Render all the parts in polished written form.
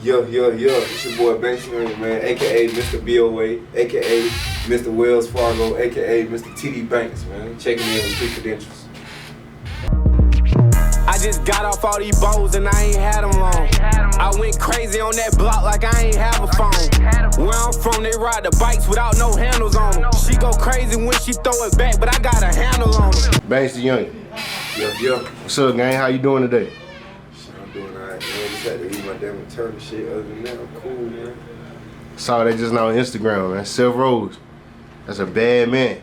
It's your boy DaYoungan, man, aka Mr. BOA, aka Mr. Wells Fargo, aka Mr. TD Banks, man. Checking in with street credentials. I just got off all these bows and I ain't had them long. I went crazy on that block like I ain't have a phone. Where I'm from, they ride the bikes without no handles on them. She go crazy when she throw it back, but I got a handle on them. Banks DaYoungan. What's up, gang? How you doing today? I'm doing alright, man. Just had to eat my damn maternity shit. Other than that, I'm cool, man. Saw that just now on Instagram, man. Seth Rose. That's a bad man.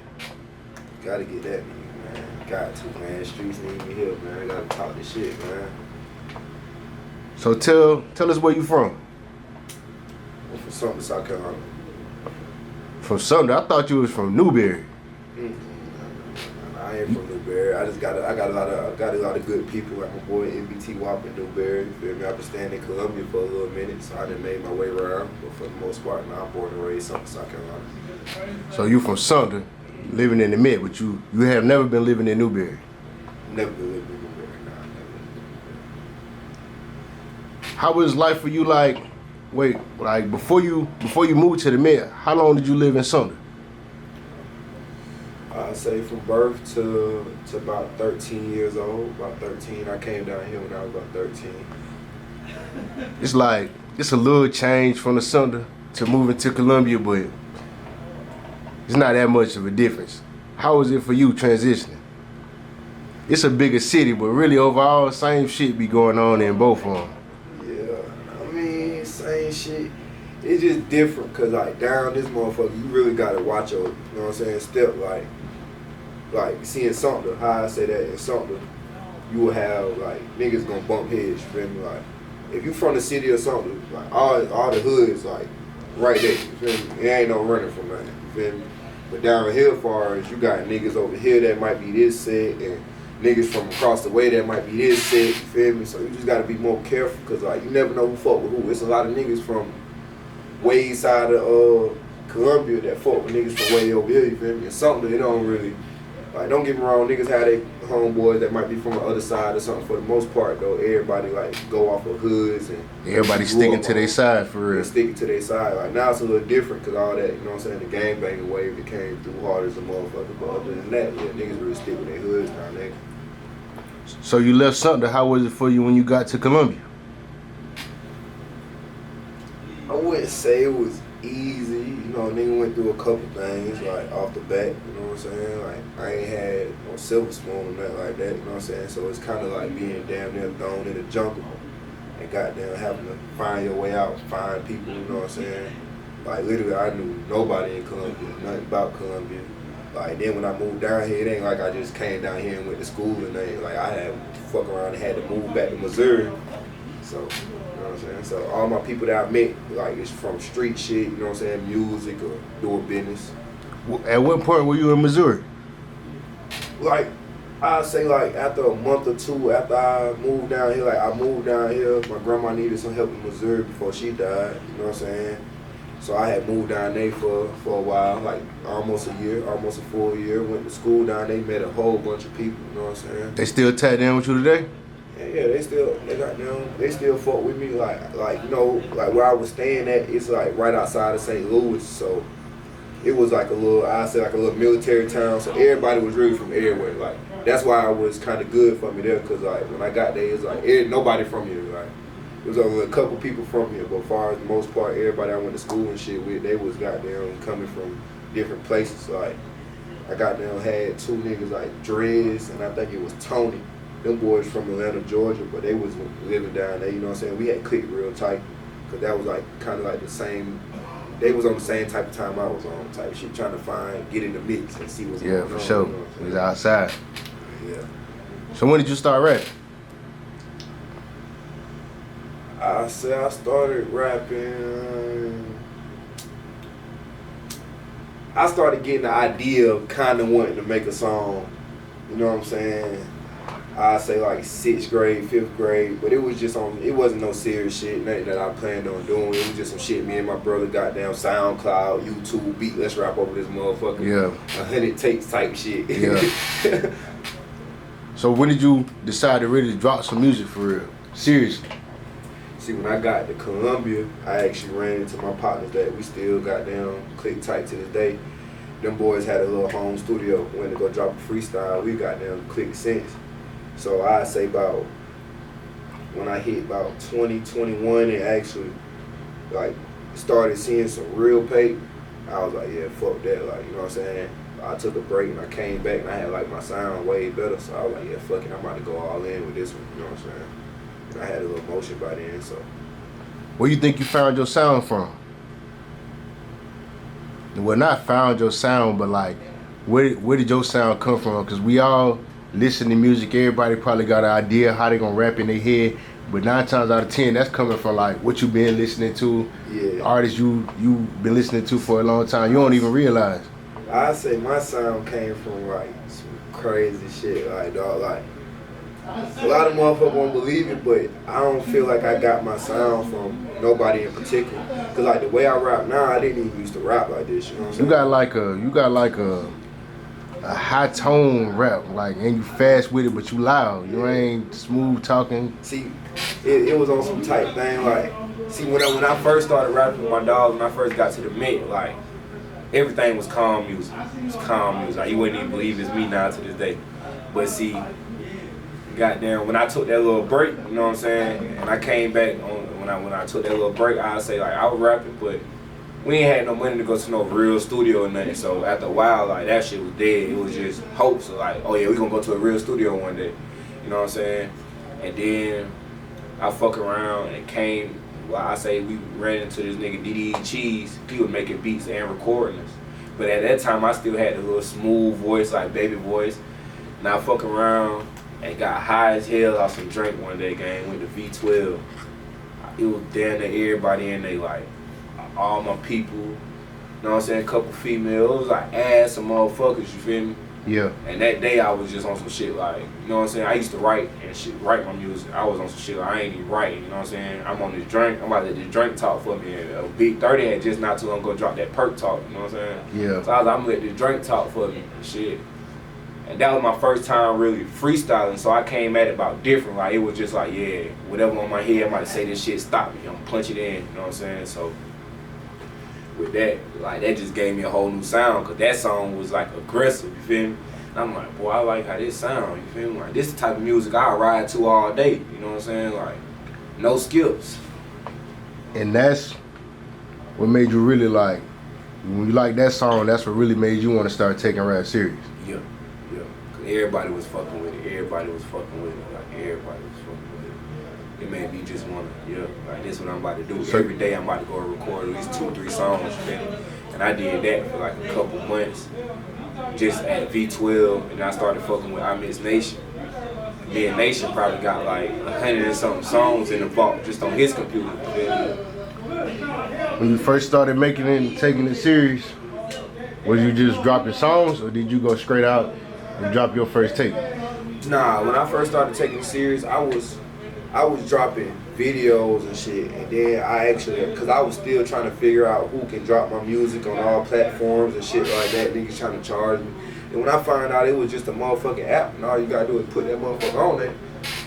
Gotta get that, man. Got to, man. Streets need me help, man. I gotta talk this shit, man. So tell us where you from. I'm from Sumter, South Carolina. From Sumter? I thought you was from Newberry. I ain't from Newberry. I got a lot of good people. Like my boy MBT Wop in Newberry. You feel me? I've been staying in Columbia for a little minute, so I done made my way around. But for the most part, now I'm born and raised Sumter, South Carolina. So you from Sumter, living in the Mid, but you have never been living in Newberry. Never been living in Newberry. Nah, never. How was life for you? Like before you moved to the Mid, how long did you live in Sumter? I'd say from birth to about 13 years old. About 13, I came down here when I was about 13. It's a little change from the Sumter to moving to Columbia, but it's not that much of a difference. How was it for you transitioning? It's a bigger city, but really overall, same shit be going on in both of them. Yeah, I mean, same shit. It's just different, cause like down this motherfucker, you really gotta watch your, you know what I'm saying, step. Like seeing Sumter, how I say that in Sumter, you will have like niggas gonna bump heads. You feel me? Like if you from the city or something, like all the hoods like right there. You feel me? It ain't no running from nothing. You feel me? But down here, far as you got niggas over here that might be this set, and niggas from across the way that might be this set. You feel me? So you just gotta be more careful, cause like you never know who fuck with who. It's a lot of niggas from way side of Columbia that fuck with niggas from way over here. You feel me? And something they don't really. Like, don't get me wrong, niggas have their homeboys that might be from the other side or something. For the most part, though, everybody, like, go off of hoods and... Everybody sticking to their side, for real. Sticking to their side. Like, now it's a little different, because all that, you know what I'm saying, the gangbanging wave that came through hard as a motherfucker. But other than that, yeah, niggas really stick with their hoods now, nigga. So you left Sumter. How was it for you when you got to Columbia? I wouldn't say it was easy. You know, nigga went through a couple things, like, off the bat, you know what I'm saying? Like, I ain't had no silver spoon or nothing like that, you know what I'm saying? So it's kind of like being damn near thrown in the jungle and goddamn having to find your way out, find people, you know what I'm saying? Like, literally, I knew nobody in Columbia, nothing about Columbia. Like, then when I moved down here, it ain't like I just came down here and went to school and they, like, I had to fuck around and had to move back to Missouri. So, you know what I'm saying? So all my people that I met, like, it's from street shit, you know what I'm saying, music or doing business. At what point were you in Missouri? Like, I'd say like after a month or two after I moved down here, like I moved down here, my grandma needed some help in Missouri before she died, you know what I'm saying? So I had moved down there for a while, like almost a year, almost a full year, went to school down there, met a whole bunch of people, you know what I'm saying? They still tied down with you today? Yeah, they still fuck with me, like you know, like where I was staying at, it's like right outside of St. Louis, so it was like a little military town, so everybody was really from everywhere, like that's why it was kind of good for me there, cause like when I got there, it's like nobody from here, like it was only a couple people from here, but as far as the most part, everybody I went to school and shit with, they was goddamn coming from different places, like I goddamn had two niggas like Drez, and I think it was Tony. Them boys from Atlanta, Georgia, but they was living down there, you know what I'm saying? We had clicked real tight, because that was like kind of like the same, they was on the same type of time I was on, type shit, trying to get in the mix and see what's going on. Yeah, for sure. You know it was outside. Yeah. So when did you start rapping? I say I started rapping, I started getting the idea of kind of wanting to make a song, you know what I'm saying? I say like 6th grade, 5th grade, but it was just it wasn't no serious shit, nothing that I planned on doing. It was just some shit me and my brother got down SoundCloud, YouTube, beat, let's rap over this motherfucker. Yeah. 100 takes type shit. Yeah. So when did you decide to really drop some music for real? Seriously? See, when I got to Columbia, I actually ran into my partners that we still got down click tight to this day. Them boys had a little home studio. Went to go drop a freestyle. We got down click since. So I say about when I hit about 2021 and actually like started seeing some real pay, I was like, yeah, fuck that. Like, you know what I'm saying? I took a break and I came back and I had like my sound way better. So I was like, yeah, fuck it, I'm about to go all in with this one. You know what I'm saying? And I had a little motion by then, so. Where you think you found your sound from? Well, not found your sound, but like, where did your sound come from? Because we all listen to music. Everybody probably got an idea how they gonna rap in their head. But 9 times out of 10, that's coming from like what you been listening to, artists you been listening to for a long time. You don't even realize. I say my sound came from like some crazy shit, like dog, like a lot of motherfuckers won't believe it, but I don't feel like I got my sound from nobody in particular. Cause like the way I rap now, I didn't even used to rap like this. You know what I'm saying? You got like a high tone rap, like, and you fast with it, but you loud. You ain't smooth talking. See, it was on some type thing. Like, see, when I first started rapping with my dogs, when I first got to the Mint, like everything was calm music. It was calm music. Like, you wouldn't even believe it's me now to this day. But see, goddamn, when I took that little break, you know what I'm saying, and I came back when I took that little break, I say like I was rapping, but we ain't had no money to go to no real studio or nothing. So after a while, like that shit was dead. It was just hopes of like, oh yeah, we gonna go to a real studio one day. You know what I'm saying? And then I fuck around and came. Well, I say we ran into this nigga DD Cheese. He was making beats and recording us. But at that time, I still had the little smooth voice, like baby voice. And I fuck around and got high as hell off some drink one day, gang. Went to V12. It was damn near everybody in there, like all my people. You know what I'm saying? A couple females. It was like ass and motherfuckers, you feel me? Yeah. And that day I was just on some shit like, you know what I'm saying? I used to write and shit, write my music. I was on some shit like, I ain't even writing, you know what I'm saying? I'm on this drink. I'm about to let this drink talk for me. And Big 30 had just not too long ago dropped that perk talk, you know what I'm saying? Yeah. So I was like, I'm gonna let this drink talk for me and shit. And that was my first time really freestyling, so I came at it about different. Like, it was just like, yeah, whatever on my head, I'm about to say this shit, stop me. I'm gonna punch it in, you know what I'm saying? So with that, like, that just gave me a whole new sound, because that song was like aggressive, you feel me? And I'm like, boy, I like how this sound, you feel me? Like, this is the type of music I ride to all day, you know what I'm saying? Like, no skips. And that's what made you really like, when you like that song, that's what really made you want to start taking rap serious. Yeah. Cause everybody was fucking with it. Everybody was fucking with it. Like, everybody was fucking with it. It made me just want to, like, this is what I'm about to do. So every day I'm about to go and record at least 2 or 3 songs, you feel me? And I did that for like a couple months, just at V12, and I started fucking with Unearthing Nation. Me and Nation probably got like 100 and something songs in the vault just on his computer, you feel me? When you first started making it and taking it serious, was you just dropping songs, or did you go straight out and drop your first tape? Nah, when I first started taking it serious, I was dropping videos and shit, and then I actually, cause I was still trying to figure out who can drop my music on all platforms and shit like that. Niggas trying to charge me, and when I found out it was just a motherfucking app, and all you gotta do is put that motherfucker on it,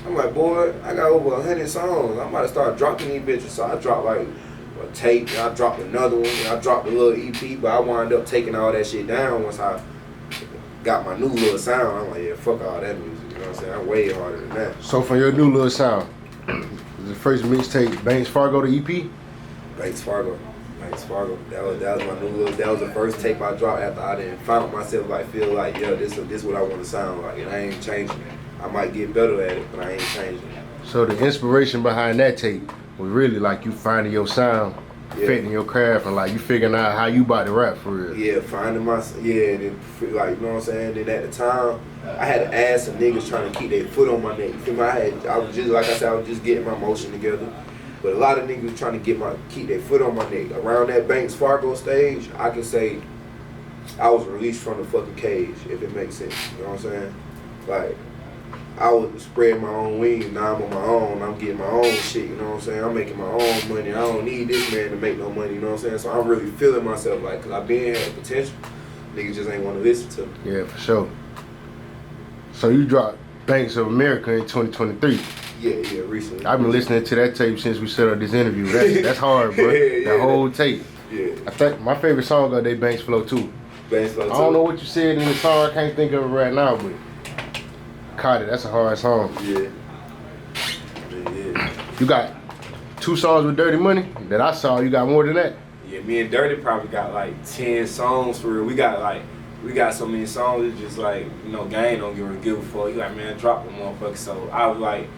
I'm like, boy, I got over 100 songs. I'm about to start dropping these bitches. So I dropped like a tape, and I dropped another one, and I dropped a little EP, but I wound up taking all that shit down once I got my new little sound. I'm like, yeah, fuck all that music. You know what I'm saying? I'm way harder than that. So from your new little sound, the first mixtape, Banks Fargo, the EP? Banks Fargo. That was my new little. That was the first tape I dropped after I didn't found myself like feel like, yo, this what I want to sound like, and I ain't changing it. I might get better at it, but I ain't changing it. So the inspiration behind that tape was really like you finding your sound, fitting your craft, and like you figuring out how you about to rap for real. Yeah, finding my and then like, you know what I'm saying. Then at the time, I had to ask some niggas trying to keep their foot on my neck. You feel me? I was just like I said, I was just getting my motion together. But a lot of niggas trying to keep their foot on my neck. Around that Banks Fargo stage, I can say I was released from the fucking cage, if it makes sense. You know what I'm saying? Like, I was spreading my own wings. Now I'm on my own. I'm getting my own shit. You know what I'm saying? I'm making my own money. I don't need this man to make no money. You know what I'm saying? So I'm really feeling myself, like, cause I been had potential. Niggas just ain't want to listen to me. Yeah, for sure. So you dropped Banks of America in 2023. Yeah, recently. I've been listening to that tape since we set up this interview. That's hard, bro. Yeah. The whole tape. Yeah. I think my favorite song of they Banks Flow too. Banks Flow 2. I don't know what you said in the song. I can't think of it right now, but caught it. That's a hard song. Yeah. You got 2 songs with Dirty Money that I saw. You got more than that? Yeah, me and Dirty probably got like 10 songs for real. We got so many songs, it's just like, you know, Gang don't give a fuck. You like, man, drop them motherfuckers. So I was like,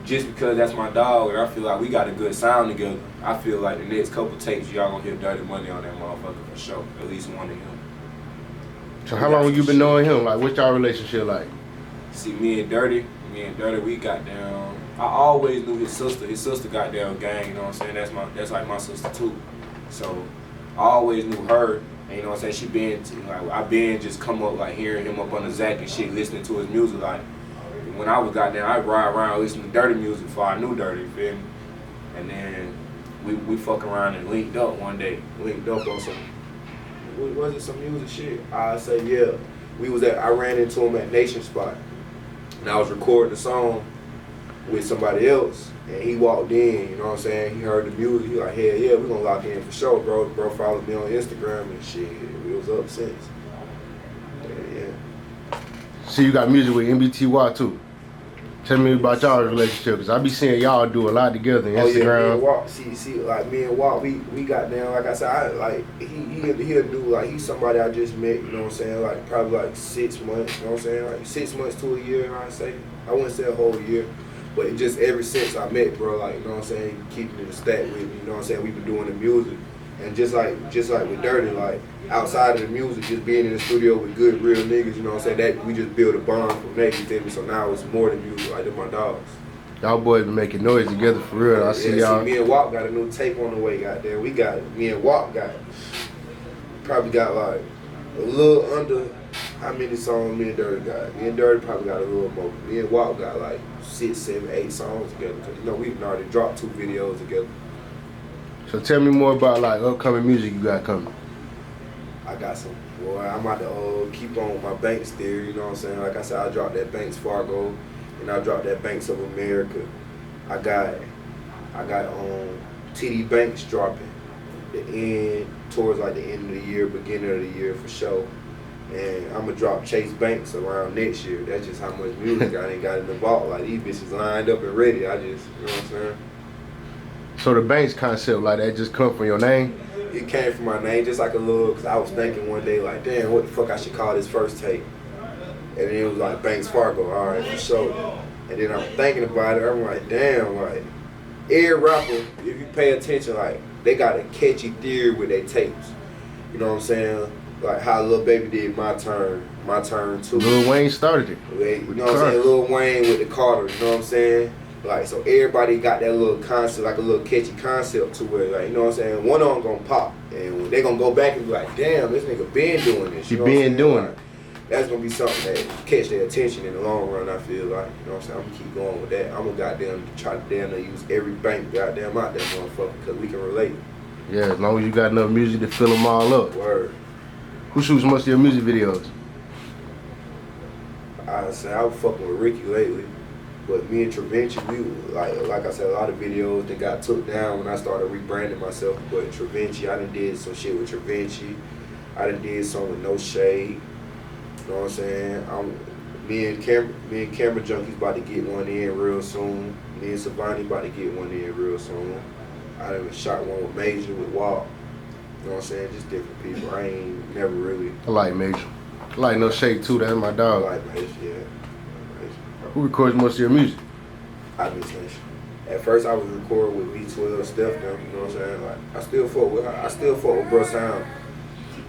just because that's my dog and I feel like we got a good sound together, I feel like the next couple tapes y'all gonna hear Dirty Money on that motherfucker for sure. At least one of him. So how long you been knowing him? Like, what's y'all relationship like? See, me and Dirty, we got down. I always knew his sister. His sister got down Gang, you know what I'm saying? That's like my sister too. So I always knew her. And you know what I'm saying? She been I been just come up like hearing him up on the Zach and shit, listening to his music. Like when I was goddamn, I'd ride around listening to Dirty music before I knew Dirty, you feel me? And then we fuck around and linked up one day. Linked up on some, what was it, some music shit? I say yeah. I ran into him at Nation Spot. And I was recording the song with somebody else. And he walked in, you know what I'm saying? He heard the music. He like, hell yeah, we gonna lock in for sure, bro. Bro followed me on Instagram and shit. We was up since. Yeah. So you got music with MBTY too. Tell me about y'all relationship, cause I be seeing y'all do a lot together on Instagram. Yeah, me and Walt, see, like me and Walt, we got down. Like I said, he'll do, like, he's somebody I just met. You know what I'm saying? Like probably like 6 months. You know what I'm saying? Like 6 months to a year. I say. I wouldn't say a whole year. But it just ever since I met, bro, like, you know what I'm saying, keeping it a stat with me, you know what I'm saying, we've been doing the music. And just like with Dirty, like, outside of the music, just being in the studio with good, real niggas, you know what I'm saying, that we just build a bond from there, you feel me? So now it's more than music, like, they're my dogs. Y'all boys been making noise together for real. I see y'all. Me and Walt got a new tape on the way, goddamn. Me and Walt probably got like a little under how many songs me and Dirty got. Me and Dirty probably got a little more. Me and Walt got like 6, 7, 8 songs together. Cause you know we've already dropped 2 videos together. So tell me more about like upcoming music you got coming. I got some. Boy, I'm about to keep on my Banks theory. You know what I'm saying? Like I said, I dropped that Banks Fargo, and I dropped that Banks of America. I got TD Banks dropping towards like the end of the year, beginning of the year for sure. And I'm gonna drop Chase Banks around next year. That's just how much music I ain't got in the vault. Like these bitches lined up and ready. I just, you know what I'm saying? So the Banks concept, like that just come from your name? It came from my name, just like a little, cause I was thinking one day like, damn, what the fuck I should call this first tape? And then it was like Banks Fargo, all right, for sure. And then I'm thinking about it, I'm like, damn, like, every rapper, if you pay attention, like, they got a catchy theory with their tapes. You know what I'm saying? Like how Lil Baby did My Turn too. Lil Wayne started it. You know what I'm saying? Lil Wayne with the Carter, you know what I'm saying? Like, so everybody got that little concept, like a little catchy concept to where, like, you know what I'm saying? One of them gonna pop, and they gonna go back and be like, damn, this nigga been doing this. He been doing it. That's gonna be something that catch their attention in the long run, I feel like. You know what I'm saying? I'm gonna keep going with that. I'm gonna goddamn try to use every bank goddamn out there, motherfucker, because we can relate. Yeah, as long as you got enough music to fill them all up. Word. Who shoots most of your music videos? I say I was fucking with Ricky lately, but me and Travinci, we like I said, a lot of videos that got took down when I started rebranding myself. But Travinci, I done did some shit with Travinci. I done did some with No Shade. You know what I'm saying? Me and Camera Junkies about to get one in real soon. Me and Savani about to get one in real soon. I done shot one with Major, with Walt. You know what I'm saying? Just different people. I ain't never really. I like Major. I like No Shade too. That's my dog. I like Major, yeah. Who records most of your music? I miss Nation. At first, I was recording with V12 Steph, them, you know what I'm saying? Like, I still fuck with her. I still fuck with Bro Sound.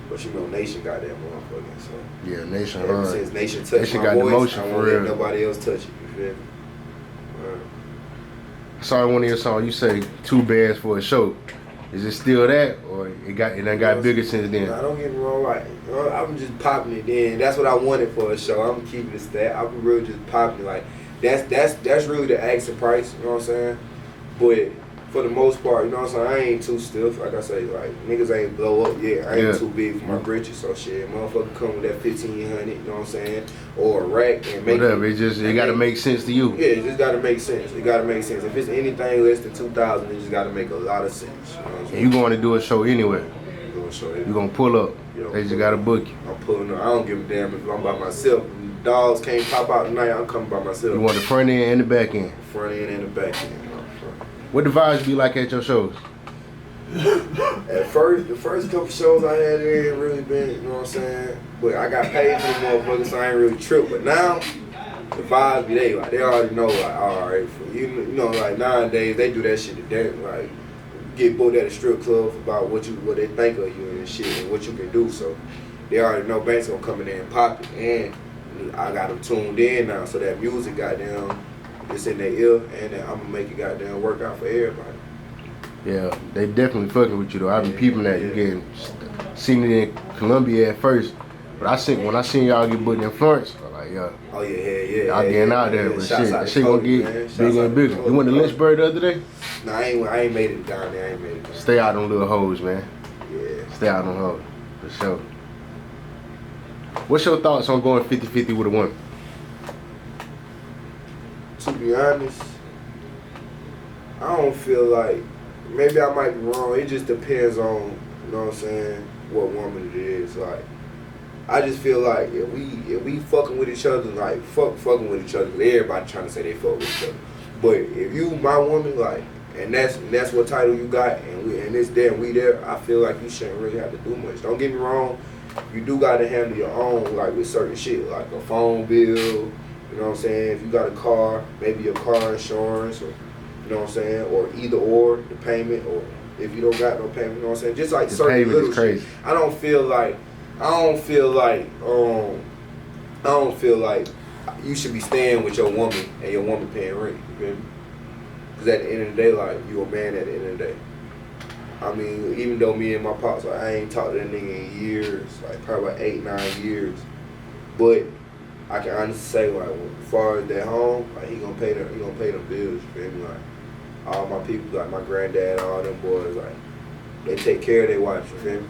But you know, Nation got that motherfucking, so. Yeah, Nation Ever hard. since Nation touched Nation my got the voice, motion I for won't real. let nobody else touch it, you feel me? I saw in one of your songs you say 2 bands for a show. Is it still that, or it done got bigger since then? Nah, don't get me wrong, like, I'm just popping it then. That's what I wanted for a show. I'm keeping it stat. I'm really just popping it. Like, that's really the asking price, you know what I'm saying? But for the most part, you know what I'm saying? I ain't too stiff. Like I say, like, niggas ain't blow up yet. I ain't too big for my britches, so shit. Motherfucker come with that 1,500, you know what I'm saying? Or a rack and make whatever. It gotta make sense to you. Yeah, it just gotta make sense. It gotta make sense. If it's anything less than 2,000, it just gotta make a lot of sense. You know what I'm saying? And you going to do a show anywhere. You gonna pull up. They just gotta book you. I'm pulling up. I don't give a damn if I'm by myself. Dogs can't pop out tonight. I'm coming by myself. You want the front end and the back end. Front end and the back end. What the vibes be like at your shows? At first, the first couple shows I had, it ain't really been, you know what I'm saying? But I got paid for the motherfuckers, so I ain't really tripped. But now, the vibes be they already know, like, alright, you know, like nowadays they do that shit to them, like get booked at a strip club about what they think of you and shit and what you can do. So they already know Banks gonna come in there and pop it, and I got them tuned in now, so that music goddamn it's in their ear, and then I'm gonna make it goddamn work out for everybody. Yeah, they definitely fucking with you though. I've been peeping that. You getting seen it in Columbia at first, but when I seen y'all get booked in Florence, I'm like, yeah. Oh yeah. Y'all getting out there, but shit, that shit gonna get bigger and bigger. You went to Lynchburg the other day? No, I ain't made it down there. Stay out them little hoes, man. Yeah. Stay out them hoes, for sure. What's your thoughts on going 50-50 with a woman? To be honest, I don't feel like, maybe I might be wrong, it just depends on, you know what I'm saying, what woman it is. Like, I just feel like if we fucking with each other, like fucking with each other, everybody trying to say they fuck with each other. But if you my woman, like, and that's what title you got, and it's there and we there, I feel like you shouldn't really have to do much. Don't get me wrong, you do gotta handle your own, like with certain shit, like a phone bill. You know what I'm saying? If you got a car, maybe your car insurance, or you know what I'm saying, or either or the payment, or if you don't got no payment, you know what I'm saying? Just like the certain little crazy. shit. I don't feel like you should be staying with your woman and your woman paying rent. You feel me? Because at the end of the day, like, you a man at the end of the day. I mean, even though me and my pops, like, I ain't talked to that nigga in years, like probably like 8-9 years, but I can honestly say, like, as far as that home, like, he gonna pay them bills. You feel me? Like, all my people, like my granddad, all them boys, like, they take care of their wives. You feel me?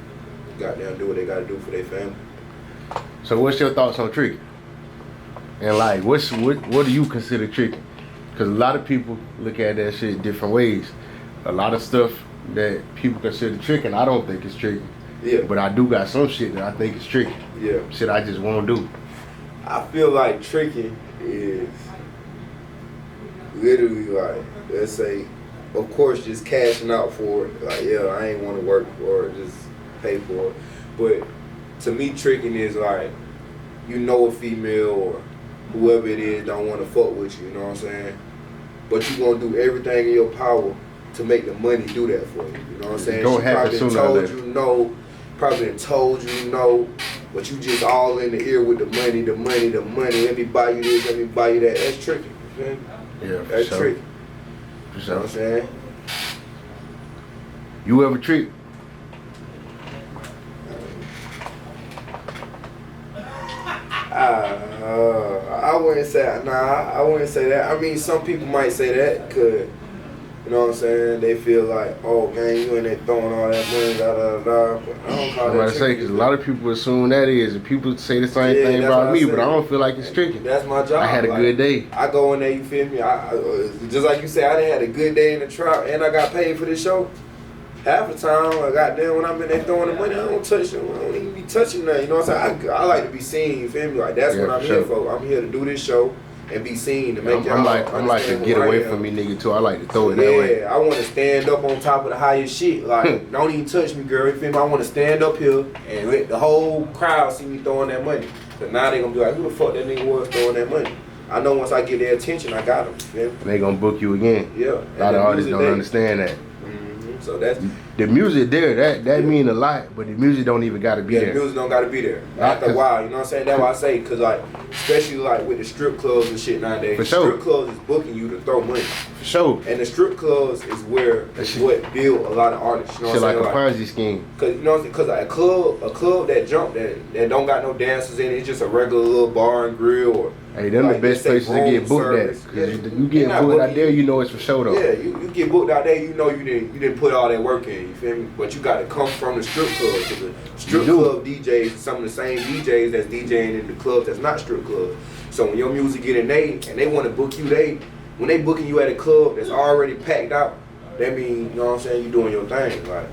Goddamn, do what they gotta do for their family. So, what's your thoughts on tricking? And like, what do you consider tricking? Because a lot of people look at that shit different ways. A lot of stuff that people consider tricking, I don't think it's tricking. Yeah. But I do got some shit that I think is tricking. Yeah. Shit I just won't do. I feel like tricking is literally like, let's say, of course, just cashing out for it. Like, yeah, I ain't want to work for it, just pay for it. But to me, tricking is like, you know, a female or whoever it is don't want to fuck with you, you know what I'm saying? But you gonna do everything in your power to make the money do that for you, you know what I'm saying? Don't happen sooner or later. Probably done told you no, but you just all in the ear with the money. Let me buy you this, let me buy you that. That's tricky, you feel me? Yeah, for that's sure. tricky. For You know sure. what I'm saying? You ever trick? I wouldn't say, I wouldn't say that. I mean, some people might say that, cause, you know what I'm saying, they feel like, oh, man, you in there throwing all that money, but I don't call I'm that about to say, because a lot of people assume that is, and people say the same thing that's about what me, I but I said. don't feel like it's tricking. That's my job. I had a good day. I go in there, you feel me? I just like you said, I done had a good day in the trap, and I got paid for this show. Half the time, goddamn, when I'm in there throwing the money, I don't touch them. I don't even be touching nothing. You know what I'm saying? I like to be seen. You feel me? Like, that's what I'm here for. I'm here to do this show and be seen to make y'all I'm like to get away from me, nigga, too. I like to throw it that way. Yeah, I want to stand up on top of the highest shit. Like, don't even touch me, girl. You feel me? I want to stand up here and let the whole crowd see me throwing that money. Cause now they gonna be like, who the fuck that nigga was throwing that money? I know once I get their attention, I got them. You feel me? And they gonna book you again. Yeah. A lot of artists don't understand that. So that's the music there. That mean a lot, but the music don't even gotta be there. The music don't gotta be there. After a while, you know what I'm saying? That's why I say, cause like, especially like with the strip clubs and shit nowadays, For sure. strip clubs is booking you to throw money. For sure. And the strip clubs is what build a lot of artists. You know Shit what I'm like saying? a Ponzi scheme. Cause you know, cause like a club that jump that don't got no dancers in it, it's just a regular little bar and grill, or Hey, them like, the best places to get booked service. at. Yeah. Cause you get booked out there, you know it's for sure though. Yeah, you get booked out there, you know you didn't put all that work in. You feel me? But you got to come from the strip club. Cause the strip club DJs, some of the same DJs that's DJing in the clubs that's not strip clubs. So when your music get in and they want to book you, when they booking you at a club that's already packed out, that mean, you know what I'm saying, you doing your thing, like.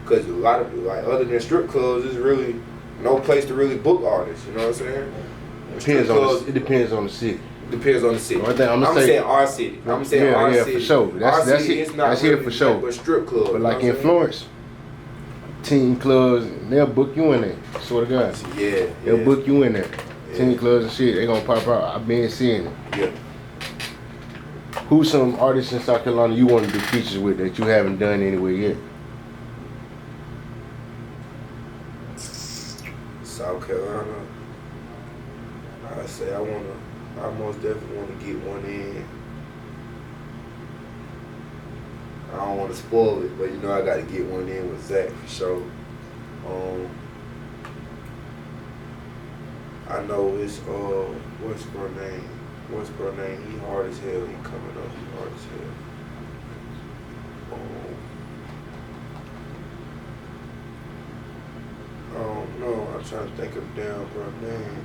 Cause a lot of like other than strip clubs, there's really no place to really book artists. You know what I'm saying? It depends on the city. Depends on the city. I'm saying our city. I'm saying our city. For sure. That's here for sure. But strip club. But like in Florence, teen clubs, they'll book you in there. Swear to God. Yeah. They'll book you in there. Yeah. Teen clubs and shit, they gonna pop out. I've been seeing it. Yeah. Who's some artists in South Carolina you want to do features with that you haven't done anywhere yet? South Carolina. I say I most definitely want to get one in. I don't want to spoil it, but you know I got to get one in with Zach for sure. I know it's what's her name? He hard as hell. He coming up. He hard as hell. I don't know. I'm trying to think of damn bro name.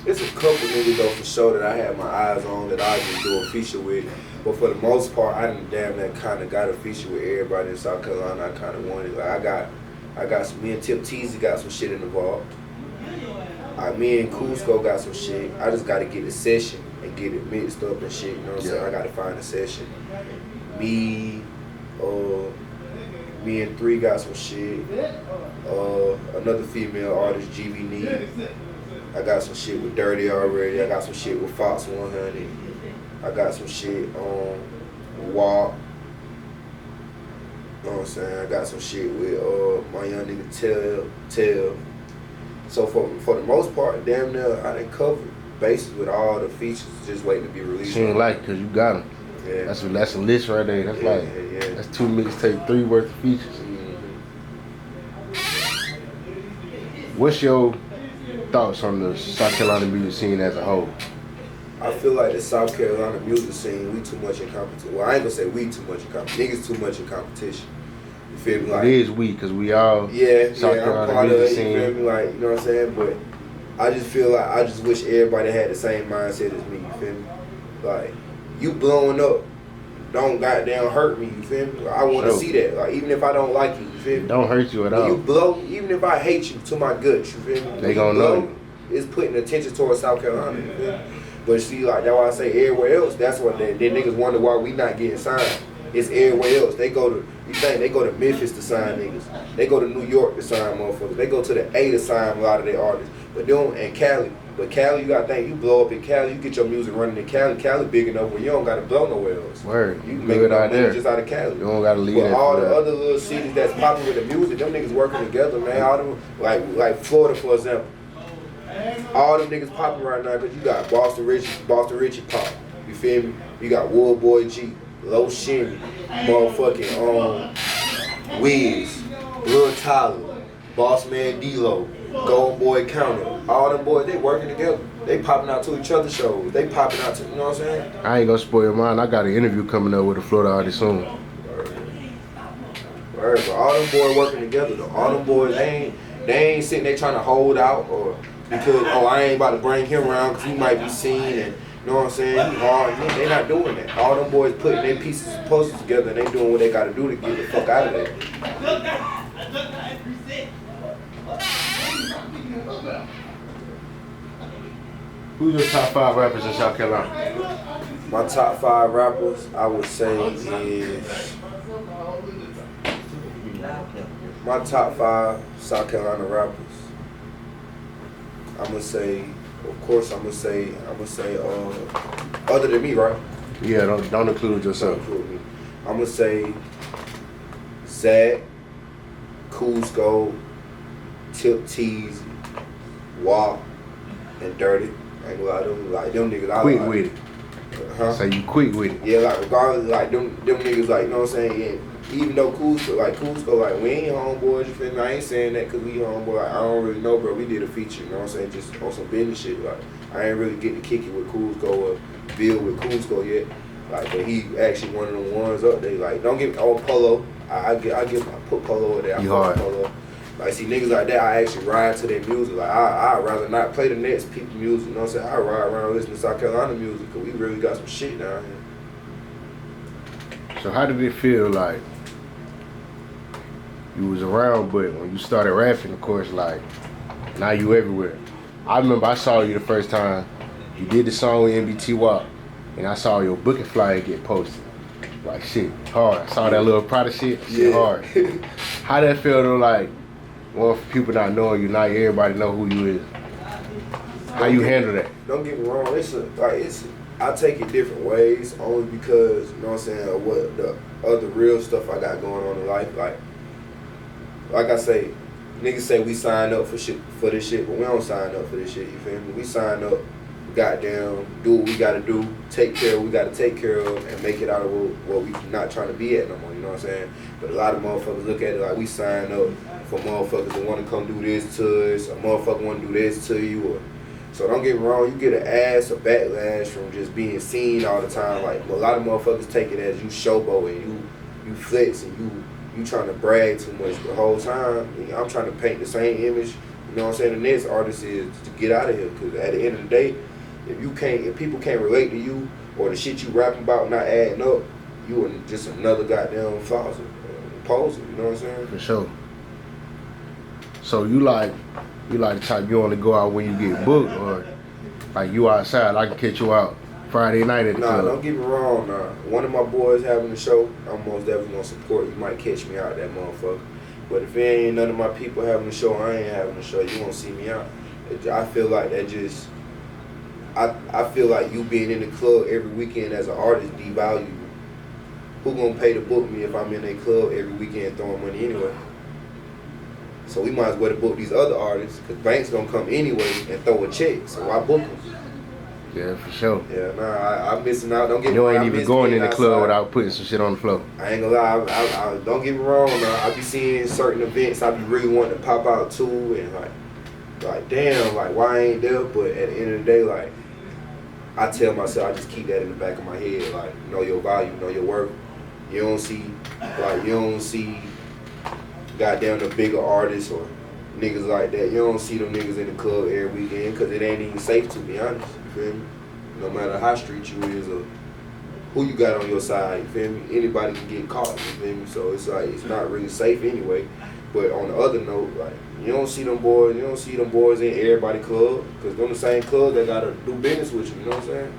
It's a couple niggas though for sure that I have my eyes on that I just do a feature with. But for the most part, I done damn that kind of got a feature with everybody in South Carolina. I kind of wanted. Like I got some. Me and Tip Teasy got some shit involved. Me and Cusco got some shit. I just got to get a session and get it mixed up and shit. You know what I'm saying? I got to find a session. Me and Three got some shit. Another female artist, GB Need. I got some shit with Dirty already. I got some shit with Fox 100. I got some shit on Walk. You know what I'm saying? I got some shit with my young nigga Tell. So for the most part, damn near I done covered bases with all the features just waiting to be released. She ain't like cause you got them. Yeah. That's a list right there. That's that's 2 mixtape, 3 worth of features. Mm-hmm. What's your thoughts on the South Carolina music scene as a whole? I feel like the South Carolina music scene, we too much in competition. Well, I ain't gonna say we too much in competition. Niggas too much in competition. You feel me? Like, it is we, cause we all South Carolina I'm part of it. scene. You feel me? Like, you know what I'm saying? But I just feel like I just wish everybody had the same mindset as me. You feel me? Like, you blowing up, don't goddamn hurt me. You feel me? Like, I want to see that. Like, even if I don't like you, you feel me? Don't hurt you at all. You blow, even if I hate you to my guts, you feel me? They gonna know. It's putting attention towards South Carolina. You feel me? But see, like that's why I say everywhere else. That's what they niggas wonder why we not getting signed. It's everywhere else. They go to Memphis to sign niggas. They go to New York to sign motherfuckers. They go to the A to sign a lot of their artists. But and Cali. But Cali, you gotta think, you blow up in Cali, you get your music running in Cali. Cali big enough where you don't gotta blow nowhere else. Word. You can make enough money just out of Cali. You don't gotta leave. But all the other little cities that's popping with the music, them niggas working together, man. All them, like Florida, for example. All them niggas popping right now because you got Boston Richie pop. You feel me? You got Wood Boy G, Low Shimmy, motherfucking Wiz, Lil Tyler, Boss Man D-Lo, Golden Boy Counter. All them boys, they working together. They popping out to each other's shows. They popping out to, you know what I'm saying? I ain't gonna spoil mine. I got an interview coming up with a Florida artist soon. Word, but all them boys working together though. All them boys, they ain't sitting there trying to hold out or because, I ain't about to bring him around because he might be seen and, you know what I'm saying, he hard. They not doing that. All them boys putting their pieces and puzzles together and they doing what they got to do to get the fuck out of there. Who's your top 5 rappers in South Carolina? My top 5 rappers, I would say is... My top 5 South Carolina rappers. I'm gonna say other than me, right? Yeah, don't include yourself. Don't include me. I'm gonna say Zach, Cusco, Tip Teasy, Walk, and Dirty. I ain't gonna lie, them niggas. Quick with it. Huh? So you quick with it. Yeah, like regardless, like them niggas, like, you know what I'm saying? Yeah, even though Cusco, like we ain't homeboys, you feel me? I ain't saying that because we homeboy. Like, I don't really know, bro. We did a feature, you know what I'm saying? Just on some business shit, like. I ain't really get to kick it with Kuzco or build with Kuzco yet. Like, but he actually one of them ones up there. Like, don't get me all Polo. I put Polo in there. I put Polo. Like, see, niggas like that, I actually ride to their music. Like, I'd rather not play the next people music, you know what I'm saying? I ride around listening to South Carolina music, because we really got some shit down here. So how did it feel like you was around, but when you started rapping, of course, like, now you everywhere? I remember I saw you the first time you did the song with NBTY, and I saw your booking flyer get posted. Like, shit, hard. I saw that little Prada shit hard. How that feel though, like, well, for people not knowing you, not everybody know who you is. How you handle that? Don't get me wrong, I take it different ways, only because, you know what I'm saying, of what the other real stuff I got going on in life. Like I say, niggas say we sign up for this shit, but we don't sign up for this shit, you feel me? We sign up, goddamn, do what we gotta do, take care of what we gotta take care of, and make it out of what we not trying to be at no more, you know what I'm saying? But a lot of motherfuckers look at it like we sign up for motherfuckers that want to come do this to us, a motherfucker want to do this to you, or so don't get me wrong, you get a backlash from just being seen all the time. Like, a lot of motherfuckers take it as you showboating, you flex, and you trying to brag too much the whole time. I'm trying to paint the same image, you know what I'm saying, the next artist is to get out of here, because at the end of the day, if people can't relate to you, or the shit you rapping about not adding up, you are just another goddamn poser, you know what I'm saying? For sure. So you like the type you want to go out when you get booked, or like you outside, I can catch you out Friday night at the club? Nah, don't get me wrong, nah. One of my boys having a show, I'm most definitely gonna support. You might catch me out that motherfucker. But if it ain't none of my people having a show, I ain't having a show, you won't see me out. I feel like that just, I feel like you being in the club every weekend as an artist devalue you. Who gonna pay to book me if I'm in a club every weekend throwing money anyway? So we might as well book these other artists, because Banks gonna come anyway and throw a check, so I book them. Yeah, for sure. Yeah, nah, I'm missing out. Don't get me wrong. You ain't even going in the club without putting some shit on the floor. I ain't gonna lie, I don't get me wrong, I be seeing certain events I be really wanting to pop out to, and like damn, like why I ain't there, but at the end of the day, like, I tell myself, I just keep that in the back of my head, like, know your value, know your worth. You don't see goddamn the bigger artists or niggas like that. You don't see them niggas in the club every weekend, because it ain't even safe, to be honest, you feel me? No matter how street you is or who you got on your side, you feel me? Anybody can get caught, you feel me? So it's like, it's not really safe anyway. But on the other note, like, you don't see them boys in everybody club, because them the same clubs that gotta do business with you know what I'm saying?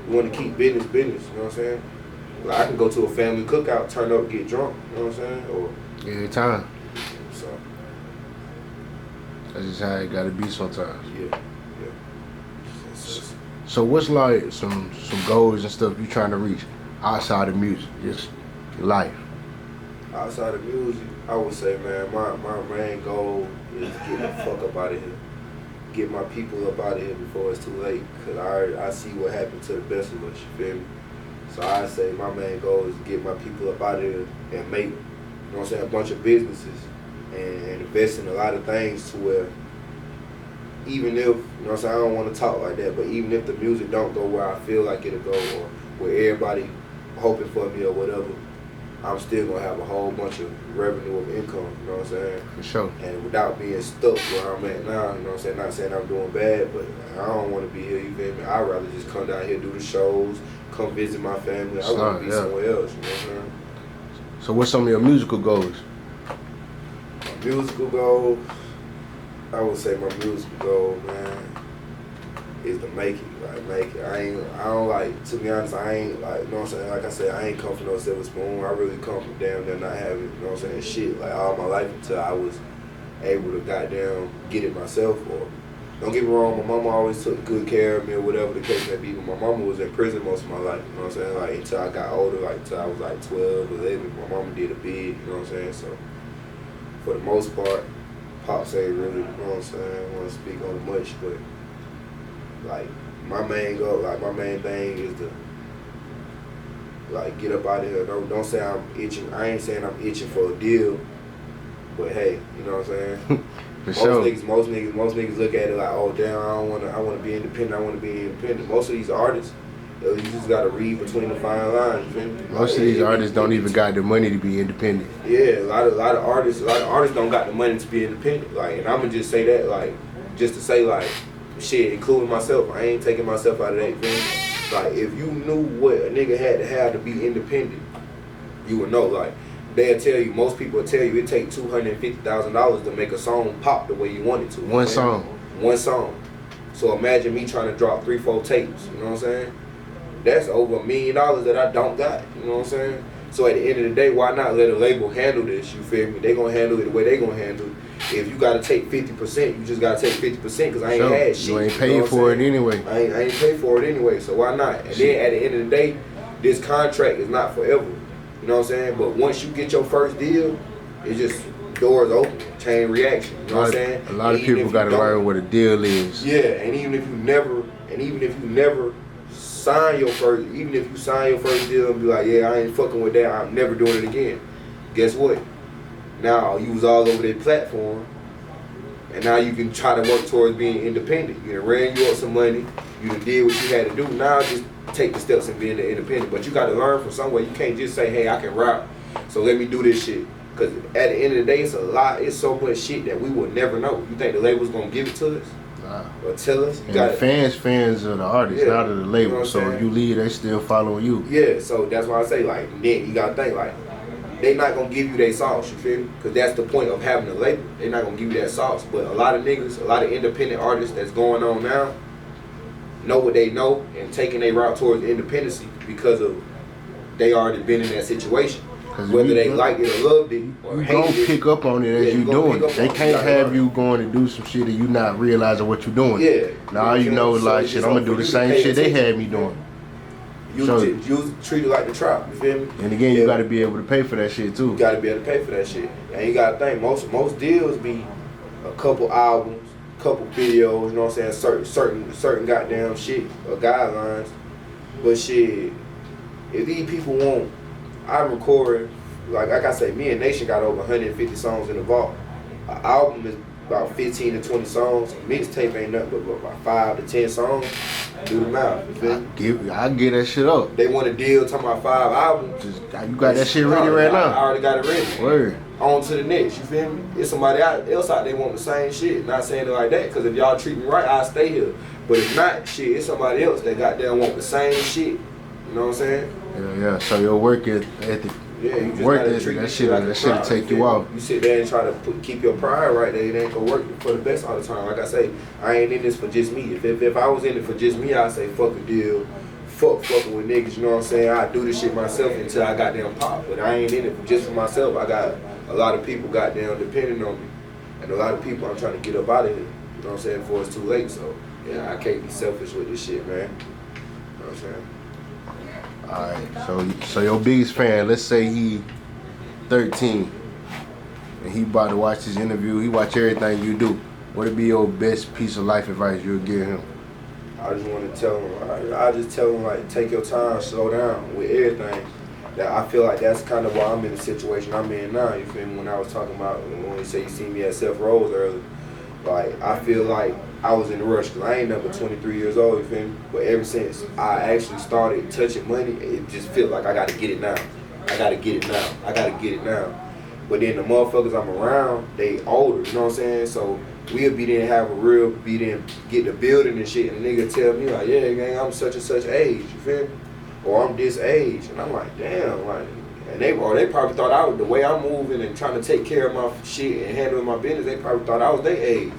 You wanna keep business, you know what I'm saying? Like, I can go to a family cookout, turn up, get drunk, you know what I'm saying? Or every time. So that's just how it gotta be sometimes. Yeah. So what's like some goals and stuff you trying to reach outside of music, just life? Outside of music, I would say, man, my main goal is to get the fuck up out of here. Get my people up out of here before it's too late, because I see what happened to the best of us, you feel me? So I say my main goal is to get my people up out of here and make, you know what I'm saying, a bunch of businesses and invest in a lot of things to where, even if, you know what I'm saying, I don't want to talk like that, but even if the music don't go where I feel like it'll go, or where everybody hoping for me or whatever, I'm still going to have a whole bunch of revenue of income, you know what I'm saying? For sure. And without being stuck where I'm at now, you know what I'm saying? Not saying I'm doing bad, but I don't want to be here, you feel me? I'd rather just come down here, do the shows, come visit my family. I want to be somewhere else, you know what I'm saying? So what's some of your musical goals? My musical goal, I would say my musical goal, man, is to make it. I don't like, to be honest, I ain't like, you know what I'm saying, like I said, I ain't come from no silver spoon. I really come from damn near not having, you know what I'm saying, shit, like all my life until I was able to goddamn get it myself. Or, don't get me wrong, my mama always took good care of me or whatever the case may be, but my mama was in prison most of my life, you know what I'm saying, like until I got older, like until I was like 12, 11, my mama did a bid, you know what I'm saying, so for the most part, Pops ain't really, you know what I'm saying, I want to speak on it much, but like my main goal, like my main thing is to like get up out of here. Don't say I'm itching. I ain't saying I'm itching for a deal, but hey, you know what I'm saying? For sure. Most niggas look at it like, oh damn, I wanna be independent. Most of these artists, you just gotta read between the fine lines. Man. Most of these artists don't even got the money to be independent. Yeah, a lot of artists don't got the money to be independent. Like, and I'ma just say that, like, just to say, like, shit, including myself, I ain't taking myself out of that thing. Like, if you knew what a nigga had to have to be independent, you would know. Like, they'll tell you, most people will tell you it take $250,000 to make a song pop the way you want it to. One song. So imagine me trying to drop 3-4 tapes, you know what I'm saying? That's over $1 million that I don't got, you know what I'm saying? So at the end of the day, why not let a label handle this, you feel me? They gonna handle it the way they gonna handle it. If you gotta take 50%, you just gotta take 50% because I ain't had shit. You ain't paid for it anyway. I ain't paid for it anyway, so why not? And then at the end of the day, this contract is not forever. You know what I'm saying? But once you get your first deal, it's just doors open, chain reaction. You know what I'm saying? A lot of people gotta learn what a deal is. Yeah, and even if you never sign your first, even if you sign your first deal and be like, yeah, I ain't fucking with that, I'm never doing it again. Guess what? Now you was all over their platform, and now you can try to work towards being independent. You done ran you up some money, you done did what you had to do. Now just take the steps in being independent. But you got to learn from somewhere. You can't just say, hey, I can rap, so let me do this shit. Because at the end of the day, it's so much shit that we will never know. You think the label's gonna give it to us? Nah. Or tell us? And the fans of the artist, not of the label. You know so if you leave, they still following you. Yeah, so that's why I say, like, then you gotta think, like, they not gonna give you their sauce, you feel me? Because that's the point of having a label. They not gonna give you that sauce. But a lot of niggas, a lot of independent artists that's going on now, know what they know and taking their route towards independency because of they already been in that situation. Whether they like it or loved it or hate it. You gonna pick up on it as you doing it. They can't have you going to do some shit and you not realizing what you're doing. Yeah. Now you know, like, shit, I'm gonna do the same shit they had me doing. You treat it like the trap, you feel me? And again, you gotta be able to pay for that shit too. You gotta be able to pay for that shit. And you gotta think, most deals be a couple albums, couple videos, you know what I'm saying, certain goddamn shit or guidelines. But shit, if these people want, I record, like I say, me and Nation got over 150 songs in the vault. An album is about 15 to 20 songs. A mixtape ain't nothing but about 5 to 10 songs. Do the math, you feel me? I get that shit up. They want a deal talking about 5 albums. You got that shit ready right now? I already got it ready. Word. On to the next, you feel me? It's somebody else out there want the same shit. Not saying it like that, because if y'all treat me right, I'll stay here. But if not, shit, it's somebody else that goddamn want the same shit. You know what I'm saying? Yeah. So your work ethic, you just work ethic, that shit take you out. You sit there and try to keep your pride right there. It ain't gonna work for the best all the time. Like I say, I ain't in this for just me. If I was in it for just me, I'd say fuck a deal, fucking with niggas. You know what I'm saying? I do this shit myself until I goddamn pop. But I ain't in it just for myself. I got a lot of people goddamn depending on me, and a lot of people I'm trying to get up out of here. You know what I'm saying? Before it's too late. So yeah, I can't be selfish with this shit, man. You know what I'm saying? Alright, so your biggest fan, let's say he 13 and he about to watch this interview, he watch everything you do. What'd be your best piece of life advice you'll give him? I just want to tell him, I just tell him, like, take your time, slow down with everything. That I feel like that's kind of why I'm in the situation I'm in now, you feel me? When I was talking about, when you say you see me at Seth Rose earlier, like, I feel like I was in a rush because I ain't number 23 years old, you feel me? But ever since I actually started touching money, it just feels like I got to get it now. I got to get it now. I got to get it now. But then the motherfuckers I'm around, they older, you know what I'm saying? So we'll be there and have a real, be there and get the building and shit, and the nigga tell me like, yeah, gang, I'm such and such age, you feel me? Or I'm this age. And I'm like, damn, like, and they probably thought I was, the way I'm moving and trying to take care of my shit and handling my business, they probably thought I was their age.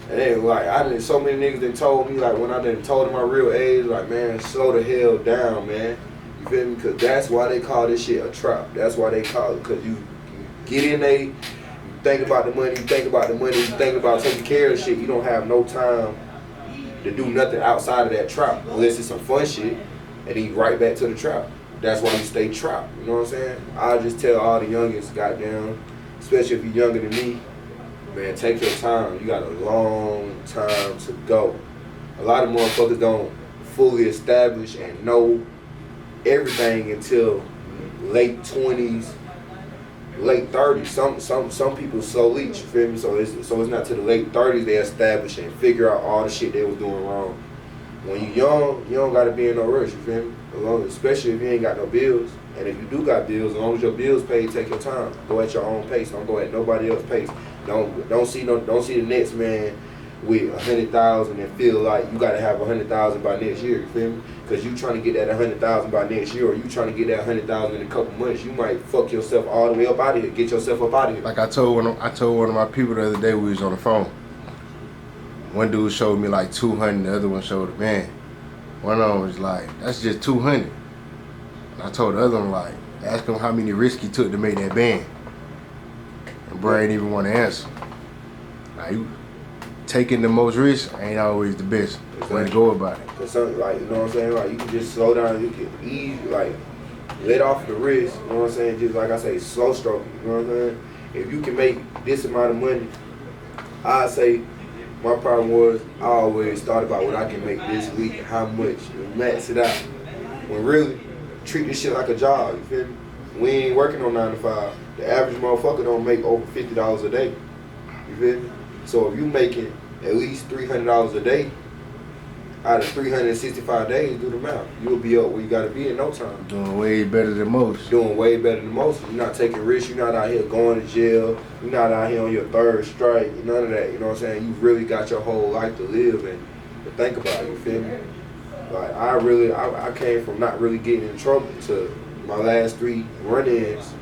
And then, like, so many niggas done told me, like, when I done told them my real age, like, man, slow the hell down, man. You feel me? Because that's why they call this shit a trap. That's why they call it, because you get in there, you think about the money, you think about taking care of shit, you don't have no time to do nothing outside of that trap, unless it's some fun shit, and then you right back to the trap. That's why you stay trapped, you know what I'm saying? I just tell all the youngins, goddamn, especially if you're younger than me, man, take your time. You got a long time to go. A lot of motherfuckers don't fully establish and know everything until late 20s, late 30s. Some people slow leach, you feel me? So it's not to the late 30s they establish and figure out all the shit they was doing wrong. When you young, you don't gotta be in no rush, you feel me? Especially if you ain't got no bills. And if you do got bills, as long as your bills paid, take your time. Go at your own pace. Don't go at nobody else's pace. Don't see the next man with 100,000 and feel like you gotta have 100,000 by next year. You feel me? Because you trying to get that 100,000 by next year, or you trying to get that 100,000 in a couple months, you might fuck yourself all the way up out of here. Get yourself up out of here. Like I told one of my people the other day, we was on the phone. One dude showed me like 200, the other one showed a man. One of them was like, that's just 200. And I told the other one, like, ask him how many risks he took to make that band. And bro ain't even want to answer. Now, you taking the most risks ain't always the best way to go about it. Cause something like, you know what I'm saying? Like, you can just slow down, you can ease, like, let off the wrist, you know what I'm saying? Just like I say, slow stroke, you know what I'm saying? If you can make this amount of money, I say, my problem was I always thought about what I can make this week, how much, and max it out. When really, treat this shit like a job, you feel me? We ain't working on 9 to 5. The average motherfucker don't make over $50 a day, you feel me? So if you making at least $300 a day, out of 365 days, do the math. You'll be up where you gotta be in no time. Doing way better than most. Doing way better than most. You're not taking risks. You're not out here going to jail. You're not out here on your 3rd strike. None of that. You know what I'm saying? You really got your whole life to live and to think about it. You feel me? Like I came from not really getting in trouble to my last 3 run-ins.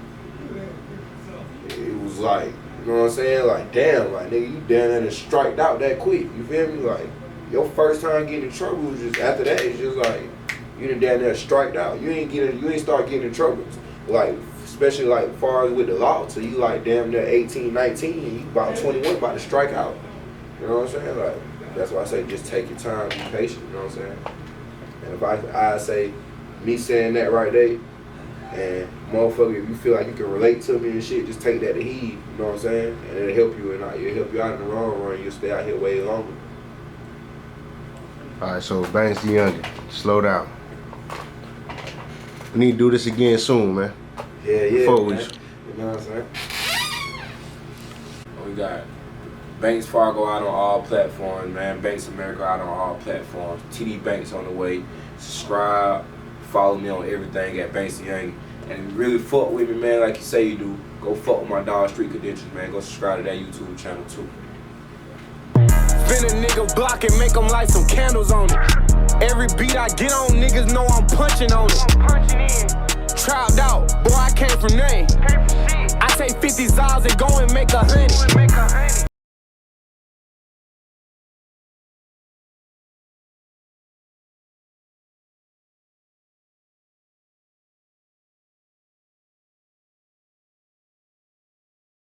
It was like, you know what I'm saying? Like, damn, like nigga, you down there and striked out that quick. You feel me? Like, your first time getting in trouble was just after that. It's just like you done down there striked out. You ain't start getting in trouble, like especially like far as with the law. So you like damn near 18, 19, and you about 21, about to strike out. You know what I'm saying? Like that's why I say just take your time, be patient. You know what I'm saying? And if I say me saying that right there, and motherfucker, if you feel like you can relate to me and shit, just take that to heed. You know what I'm saying? And it'll help you, and it'll help you out in the long run. You'll stay out here way longer. Alright, so Banks DaYoungan, slow down. We need to do this again soon, man. Yeah, Before man. You know what I'm saying? We got Banks Fargo out on all platforms, man. Banks America out on all platforms. TD Banks on the way. Subscribe, follow me on everything at Banks DaYoungan. And really fuck with me, man, like you say you do. Go fuck with my Dog Street Credentials, man. Go subscribe to that YouTube channel too. Spin a nigga block and make them light some candles on it. Every beat I get on, niggas know I'm punching on it. Trapped out, boy, I came from nothing. I take 50 Z's and go and make 100.